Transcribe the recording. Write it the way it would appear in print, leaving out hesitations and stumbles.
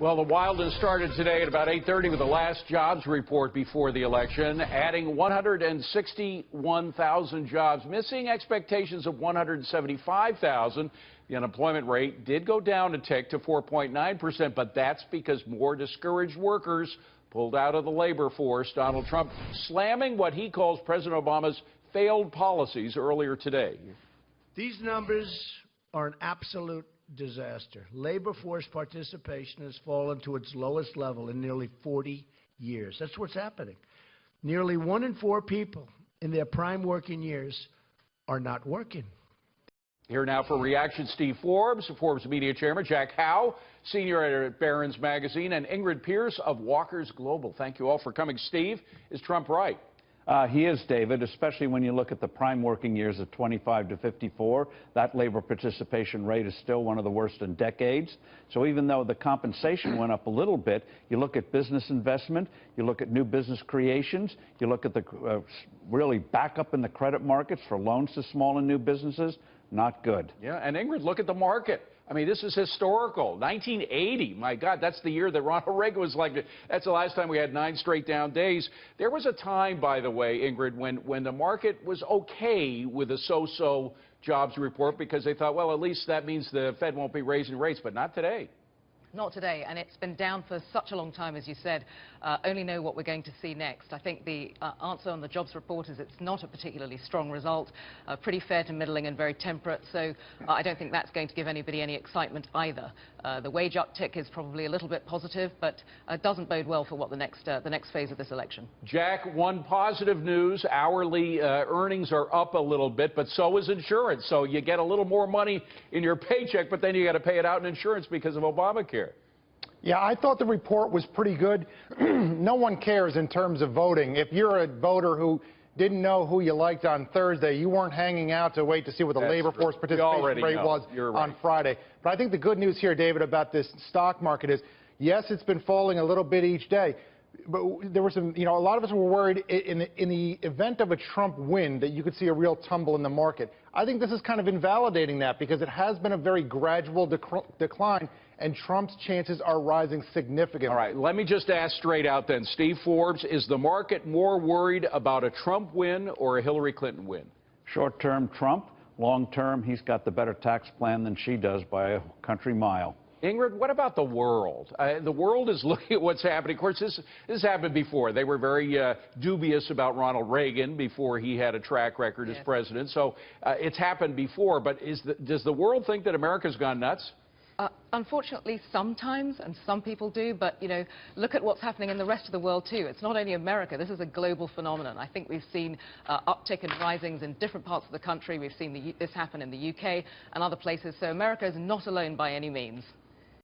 Well, the wildness started today at about 8:30 with the last jobs report before the election, adding 161,000 jobs, missing expectations of 175,000. The unemployment rate did go down a tick to 4.9%, but that's because more discouraged workers pulled out of the labor force. Donald Trump slamming what he calls President Obama's failed policies earlier today. These numbers are an absolute disaster. Labor force participation has fallen to its lowest level in nearly 40 years. That's what's happening. Nearly 1 in 4 people in their prime working years are not working. Here now for reaction, Steve Forbes, Forbes media chairman, Jack Hough, senior editor at Barron's magazine, and Ingrid Pierce of Walker's Global. Thank you all for coming. Steve, is Trump right? He is, David, especially when you look at the prime working years of 25 to 54. That labor participation rate is still one of the worst in decades. So even though the compensation went up a little bit, you look at business investment, you look at new business creations, you look at the really backup in the credit markets for loans to small and new businesses, not good. Yeah, and Ingrid, look at the market. I mean, this is historical. 1980, my God, that's the year that Ronald Reagan was elected. That's the last time we had 9 straight down days. There was a time, by the way, Ingrid, when the market was okay with a so-so jobs report because they thought, well, at least that means the Fed won't be raising rates, but not today. Not today, and it's been down for such a long time, as you said. Only know what we're going to see next. I think the answer on the jobs report is it's not a particularly strong result, pretty fair to middling and very temperate, so I don't think that's going to give anybody any excitement either. The wage uptick is probably a little bit positive, but doesn't bode well for what the next phase of this election. Jack, one positive news, hourly earnings are up a little bit, but so is insurance. So you get a little more money in your paycheck, but then you got to pay it out in insurance because of Obamacare. Yeah, I thought the report was pretty good. No one cares in terms of voting. If you're a voter who didn't know who you liked on Thursday, you weren't hanging out to wait to see what the labor force participation rate was on Friday. But I think the good news here, David, about this stock market is, yes, it's been falling a little bit each day. But there were some, a lot of us were worried in the event of a Trump win that you could see a real tumble in the market. I think this is kind of invalidating that because it has been a very gradual decline, and Trump's chances are rising significantly. All right, let me just ask straight out then. Steve Forbes, is the market more worried about a Trump win or a Hillary Clinton win? Short-term, Trump. Long-term, he's got the better tax plan than she does by a country mile. Ingrid, what about the world? The world is looking at what's happening. Of course, this happened before. They were very dubious about Ronald Reagan before he had a track record as president. So it's happened before. But does the world think that America's gone nuts? Unfortunately, sometimes, and some people do, but, look at what's happening in the rest of the world, too. It's not only America. This is a global phenomenon. I think we've seen uptick in risings in different parts of the country. We've seen this happen in the UK and other places. So America is not alone by any means.